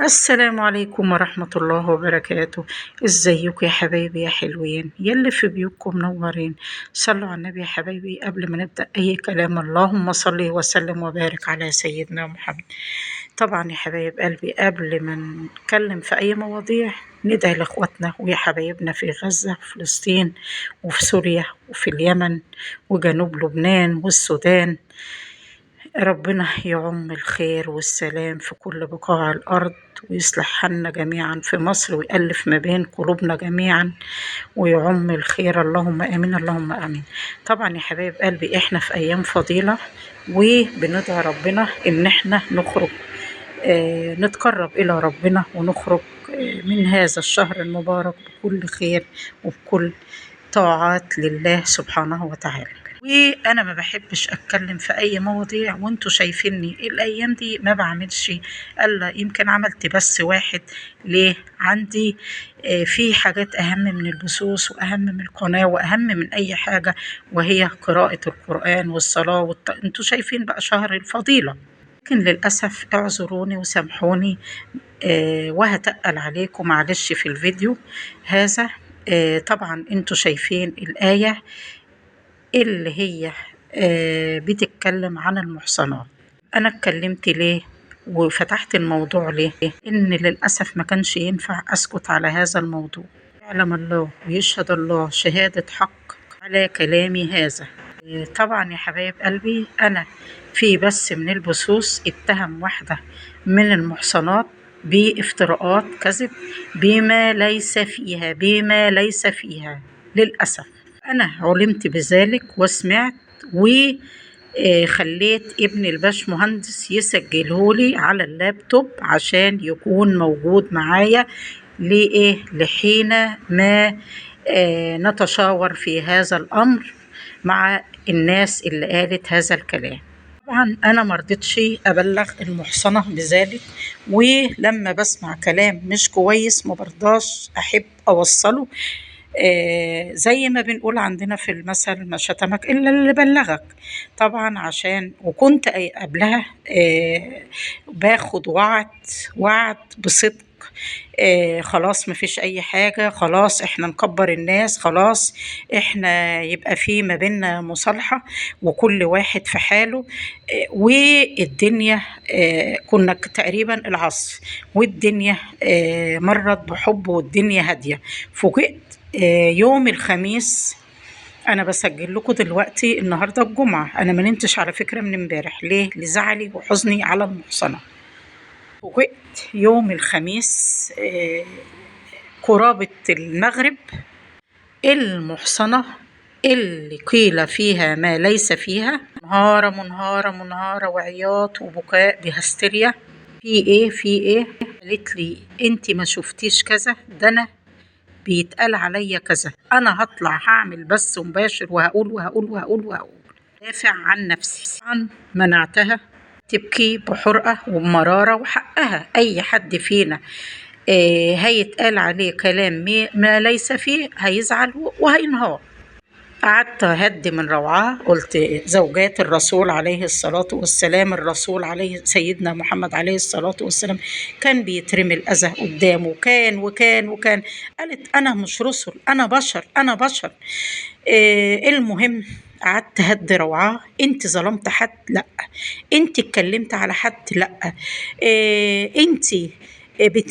السلام عليكم ورحمة الله وبركاته. ازيكم يا حبايبي يا حلوين يلي في بيوتكم منورين؟ صلوا على النبي يا حبايبي قبل ما نبدأ أي كلام. اللهم صل وسلم وبارك على سيدنا محمد. طبعا يا حبايب قلبي قبل ما نتكلم في أي مواضيع ندعي لإخواتنا ويا حبايبنا في غزة وفلسطين وفي سوريا وفي اليمن وجنوب لبنان والسودان. ربنا يعم الخير والسلام في كل بقاع الأرض ويصلح حالنا جميعا في مصر ويألف ما بين قلوبنا جميعا ويعم الخير. اللهم آمين اللهم آمين. طبعا يا حبايب قلبي احنا في أيام فضيلة وبندعي ربنا إن احنا نخرج نتقرب إلى ربنا ونخرج من هذا الشهر المبارك بكل خير وبكل طاعات لله سبحانه وتعالى. وانا ما بحبش اتكلم في اي مواضيع وانتوا شايفيني الايام دي ما بعملش الا يمكن عملت بس واحد. ليه؟ عندي في حاجات اهم من البثوث واهم من القناة واهم من اي حاجة، وهي قراءة القرآن والصلاة انتوا شايفين بقى شهر الفضيلة. لكن للأسف اعذروني وسامحوني وهتقل عليكم معلش في الفيديو هذا. طبعا انتوا شايفين الآية اللي هي بتتكلم عن المحصنات. أنا اتكلمت ليه وفتحت الموضوع ليه؟ إن للأسف ما كانش ينفع أسكت على هذا الموضوع. يعلم الله ويشهد الله شهادة حق على كلامي هذا. طبعا يا حبايب قلبي أنا في بس من البثوث اتهم واحدة من المحصنات بافتراءات كذب بما ليس فيها للأسف. أنا علمت بذلك وسمعت وخليت ابن الباش مهندس يسجلهولي على اللابتوب عشان يكون موجود معايا لإيه لحين ما نتشاور في هذا الأمر مع الناس اللي قالت هذا الكلام. طبعا أنا مرضتش أبلغ المحصنة بذلك، ولما بسمع كلام مش كويس مبرضاش أحب أوصله. زي ما بنقول عندنا في المثل ما شتمك إلا اللي بلغك. طبعا عشان وكنت قبلها باخد وعد بصدق. خلاص مفيش اي حاجة، خلاص احنا نكبر الناس، خلاص احنا يبقى في ما بيننا مصالحة وكل واحد في حاله. والدنيا كنا تقريبا العصر والدنيا مرت بحب والدنيا هادية. فوجئت يوم الخميس. انا بسجل لكم دلوقتي النهارده الجمعه، انا ما نمتش على فكره من امبارح. ليه؟ لزعلي وحزني على المحصنه. فوجئت يوم الخميس قرابه المغرب المحصنه اللي قيل فيها ما ليس فيها منهارة وعياط وبكاء بهستيريا. في ايه قالت لي انت ما شفتيش كذا، ده انا بيتقال عليا كذا، انا هطلع هعمل بث مباشر وهقول دافع عن نفسي. طبعا منعتها تبكي بحرقة وبمرارة، وحقها اي حد فينا هيتقال عليه كلام ما ليس فيه هيزعل وهينهار. قعدت أهدي من روعاه، قلت زوجات الرسول عليه الصلاة والسلام، الرسول عليه سيدنا محمد عليه الصلاة والسلام كان بيترمي الأذى قدامه، وكان. قالت أنا مش رسل، أنا بشر. المهم قعدت أهدي روعاه. انت ظلمت حد؟ لا. انت اتكلمت على حد؟ لا. انت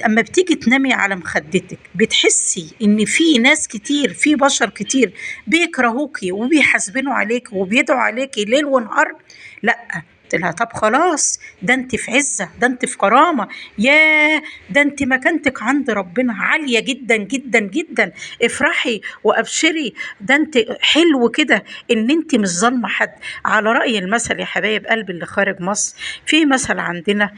اما بتيجي تنامي على مخدتك بتحسي ان في ناس كتير، في بشر كتير بيكرهوكي وبيحاسبنوا عليك وبيدعوا عليكي ليل ونهار؟ لا. قلت لها طب خلاص، ده انت في عزة، ده انت في كرامة، ده انت مكانتك عند ربنا عالية جدا جدا جدا. افرحي وابشري، ده انت حلو كده ان انت مش ظالمة حد. على رأي المثل يا حبايب قلبي اللي خارج مصر، في مثل عندنا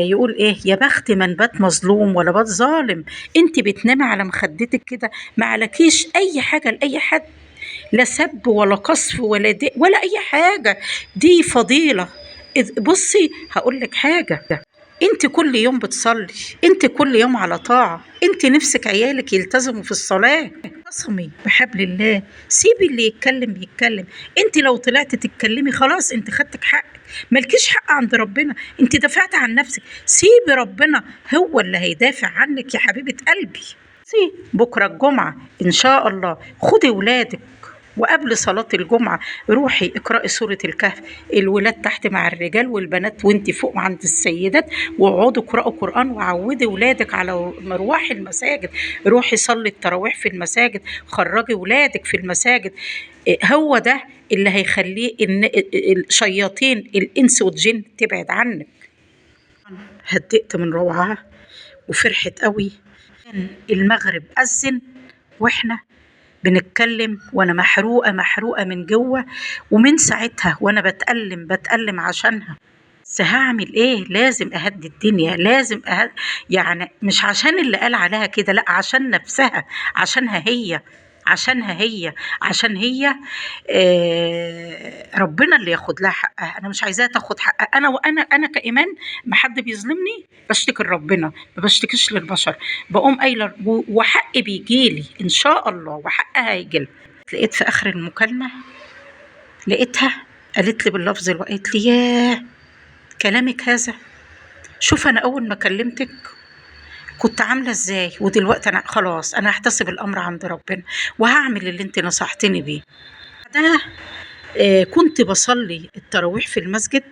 يقول ايه؟ يا بخت من بات مظلوم ولا بات ظالم. انت بتنامي على مخدتك كده ما عليكيش اي حاجة لاي حد، لا سب ولا قصف ولا اي حاجة. دي فضيلة. بصي هقول لك حاجة، انت كل يوم بتصلي، انت كل يوم على طاعة، انت نفسك عيالك يلتزموا في الصلاة. اعتصمي بحبل الله، سيبي اللي يتكلم يتكلم. انت لو طلعت تتكلمي خلاص انت خدتك حقك، ملكيش حق عند ربنا، انت دافعت عن نفسك. سيبي ربنا هو اللي هيدافع عنك يا حبيبة قلبي. بكرة الجمعة إن شاء الله خدي ولادك، وقبل صلاة الجمعة روحي اقرأي سورة الكهف. الولاد تحت مع الرجال والبنات وانت فوق عند السيدات، واقعدوا اقرأوا قرآن وعودي ولادك على مروح المساجد. روحي صلي التراويح في المساجد، خرجي ولادك في المساجد. هو ده اللي هيخليه إن الشياطين الإنس والجن تبعد عنك. هدئت من روعها وفرحت قوي. كان المغرب أذن واحنا بنتكلم وانا محروقه من جوه، ومن ساعتها وانا بتألم عشانها. بس هعمل ايه؟ لازم اهدي الدنيا، لازم يعني مش عشان اللي قال عليها كده، لا عشان نفسها، عشانها هي، عشان هي ربنا اللي ياخد لها حقها. انا مش عايزاها تاخد حقها. انا كإيمان ما حد بيظلمني بشتكي لربنا، ما بشتكيش للبشر. بقوم قايله وحقي بيجيلي ان شاء الله، وحقها هيجيلها. لقيت في اخر المكالمه، لقيتها قالت لي باللفظ قالت لي ياه كلامك هذا، شوف انا اول ما كلمتك كنت عامله ازاي، ودلوقتي انا خلاص انا هحتسب الامر عند ربنا وهعمل اللي انت نصحتني بيه. بعدها كنت بصلي التراويح في المسجد،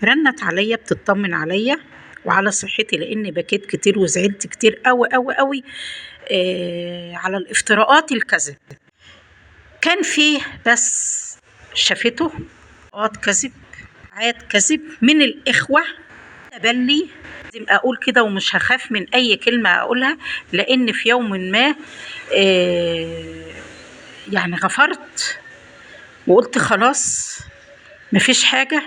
رنت عليا بتطمن عليا وعلى صحتي، لاني بكيت كتير وزعلت كتير قوي قوي قوي على الافتراءات الكذب. كان فيه بس شافته كذب، عاد كذب من الإخوة. تبلي لازم أقول كده ومش هخاف من أي كلمة أقولها، لأن في يوم ما يعني غفرت وقلت خلاص مفيش حاجة،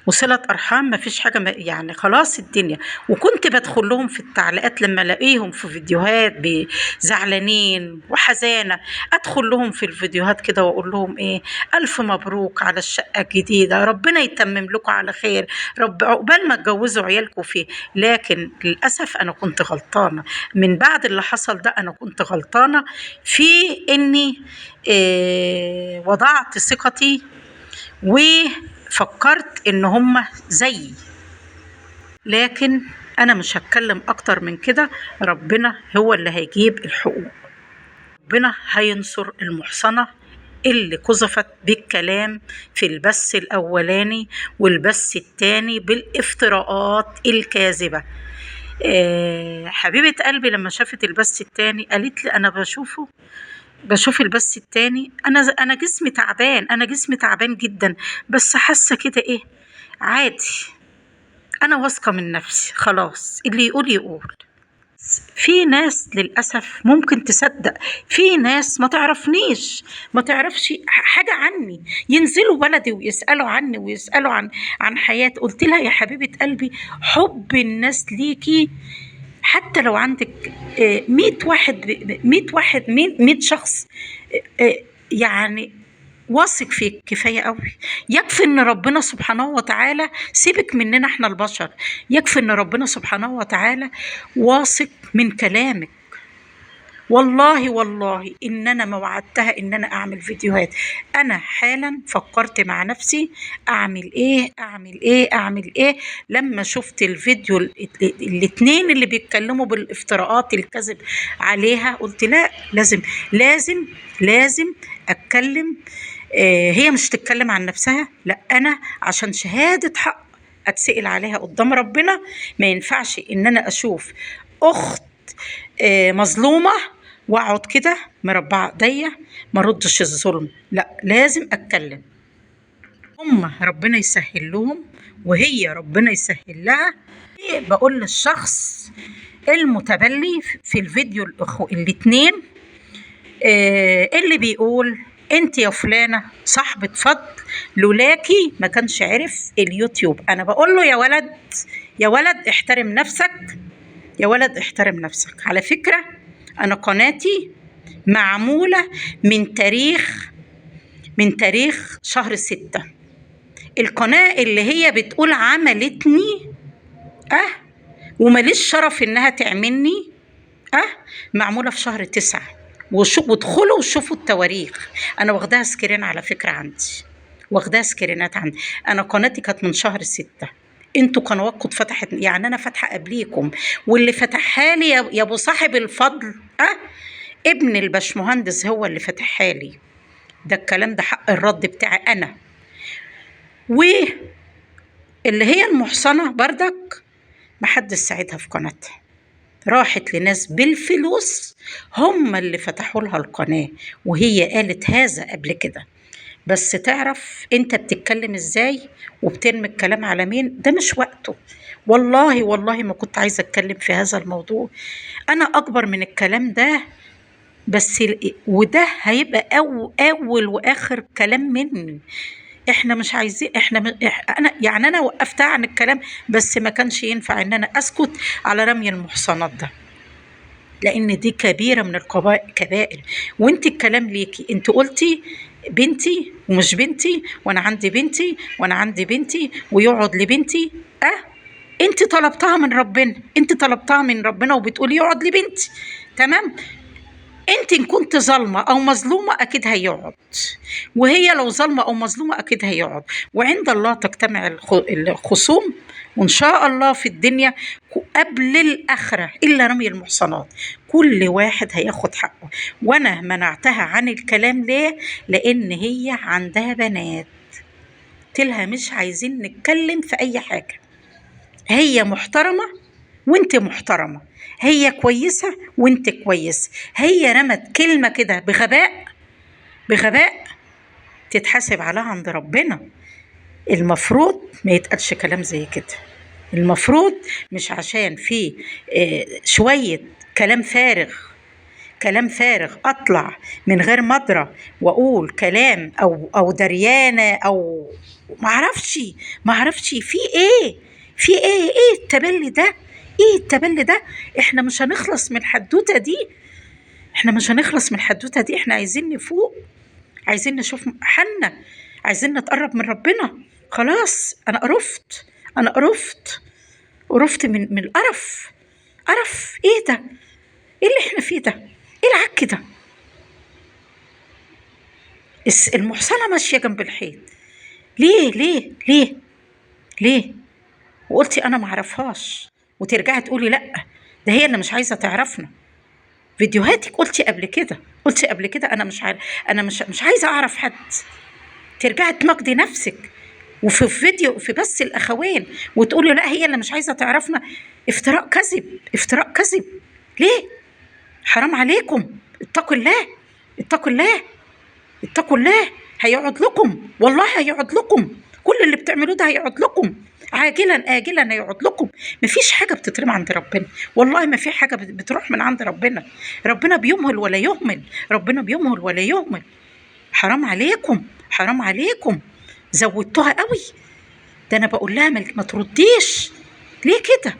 وصلة أرحام مفيش حاجة، يعني خلاص الدنيا. وكنت بدخل لهم في التعليقات لما الاقيهم في فيديوهات زعلانين وحزانة، أدخل لهم في الفيديوهات كده وأقول لهم إيه، ألف مبروك على الشقة الجديدة، ربنا يتمم لكم على خير، رب عقبال ما تجوزوا عيالكم فيه. لكن للأسف أنا كنت غلطانة من بعد اللي حصل ده، أنا كنت غلطانة في إني وضعت ثقتي وفكرت ان هم زيي. لكن انا مش هتكلم اكتر من كده، ربنا هو اللي هيجيب الحقوق، ربنا هينصر المحصنة اللي قذفت بالكلام في البث الاولاني والبث التاني بالافتراءات الكاذبة. حبيبة قلبي لما شافت البث التاني قالت لي انا بشوف البث التاني، انا جسمي تعبان، انا جسمي تعبان جدا، بس حاسه كده ايه عادي، انا واثقه من نفسي خلاص، اللي يقول يقول. في ناس للاسف ممكن تصدق، في ناس ما تعرفنيش، ما تعرفش حاجه عني، ينزلوا بلدي ويسالوا عني ويسالوا عن حياتي. قلت لها يا حبيبه قلبي حب الناس ليكي حتى لو عندك 100 واحد 100 شخص يعني واثق فيك كفاية قوي. يكفي ان ربنا سبحانه وتعالى، سيبك مننا احنا البشر، يكفي ان ربنا سبحانه وتعالى واثق من كلامك. والله ان انا ما وعدتها ان انا اعمل فيديوهات، انا حالا فكرت مع نفسي اعمل ايه. لما شفت الفيديو الاتنين اللي بيتكلموا بالافتراءات الكذب عليها قلت لا، لازم اتكلم. هي مش تتكلم عن نفسها، لا انا عشان شهادة حق اتسأل عليها قدام ربنا. ما ينفعش ان انا اشوف اخت مظلومة واقعد كده مربعه ايديا ما ردش الظلم، لا لازم اتكلم. هم ربنا يسهل لهم وهي ربنا يسهل لها. بقول للشخص المتبلي في الفيديو الاتنين اللي بيقول انت يا فلانة صاحبة فضل، لولاكي ما كانش عرف اليوتيوب. انا بقول له يا ولد احترم نفسك، يا ولد احترم نفسك. على فكرة أنا قناتي معمولة من تاريخ شهر 6. القناة اللي هي بتقول عملتني اه وماليش شرف انها تعملني. اه معمولة في شهر 9. وادخلوا وشوفوا التواريخ. انا واخداها سكرين على فكرة عندي، واخداها سكرينات عندي. انا قناتي كانت من شهر 6. انتوا قنواتكم اتفتحت، يعني انا فاتحة قبليكم. واللي فتحها لي يا ابو صاحب الفضل، ابن الباشمهندس هو اللي فتحها لي. ده الكلام ده حق الرد بتاعي انا. واللي هي المحصنة بردك محدش ساعدها في قناتها، راحت لناس بالفلوس هم اللي فتحوا لها القناة، وهي قالت هذا قبل كده. بس تعرف انت بتتكلم ازاي وبترمي الكلام على مين، ده مش وقته. والله والله ما كنت عايزة اتكلم في هذا الموضوع، انا اكبر من الكلام ده. بس وده هيبقى اول واخر كلام مني. احنا مش عايزين، انا يعني انا وقفتها عن الكلام، بس ما كانش ينفع ان انا اسكت على رمي المحصنات ده، لان دي كبيره من الكبائر. وانت الكلام ليكي، انت قلتي بنتي ومش بنتي، وانا عندي بنتي وانا عندي بنتي ويقعد لبنتي. انت طلبتها من ربنا، انت طلبتها من ربنا وبتقولي يقعد لبنتي. تمام. انت ان كنت ظالمه او مظلومه اكيد هيقعد، وهي لو ظالمه او مظلومه اكيد هيقعد. وعند الله تجتمع الخصوم، وان شاء الله في الدنيا قبل الاخره الا رمي المحصنات، كل واحد هياخد حقه. وانا منعتها عن الكلام ليه؟ لان هي عندها بنات، قلتلها مش عايزين نتكلم في اي حاجه. هي محترمه وانت محترمه، هي كويسه وانت كويس. هي رمت كلمه كده بغباء، بغباء تتحاسب عليها عند ربنا. المفروض ما يتقالش كلام زي كده. المفروض مش عشان في شويه كلام فارغ، كلام فارغ اطلع من غير مدرة واقول كلام او دريانه او معرفش في ايه، في ايه التبلي ده، ايه التبلي ده. احنا مش هنخلص من الحدوته دي، احنا مش هنخلص من الحدوته دي. احنا عايزين نفوق، عايزين نشوف حالنا، عايزين نتقرب من ربنا. خلاص انا قرفت، انا قرفت من القرف. قرف ايه ده؟ ايه اللي احنا فيه ده؟ ايه العك ده؟ المحصنة ماشية جنب الحيط. ليه ليه ليه ليه؟ وقلتي انا معرفهاش وترجعي تقولي لا ده هي اللي مش عايزة تعرفنا. فيديوهاتك قلتي قبل كده، قلتي قبل كده انا مش عارف، انا مش عايزة اعرف حد. ترجعي تناقضي نفسك وفي فيديو في بث الاخوين وتقولي لا هي اللي مش عايزة تعرفنا. افتراء كذب، افتراء كذب. ليه؟ حرام عليكم، اتقوا الله، اتقوا الله، اتقوا الله. هيقعد لكم، والله هيقعد لكم، كل اللي بتعملوه ده هيقعد لكم عاجلا آجلا، هيقعد لكم. مفيش حاجة بتترمى عند ربنا، والله ما في حاجة بتروح من عند ربنا. ربنا بيمهل ولا يهمل، ربنا بيمهل ولا يهمل. حرام عليكم، حرام عليكم، زودتوها قوي. ده أنا بقول لها ما ترديش. ليه كده؟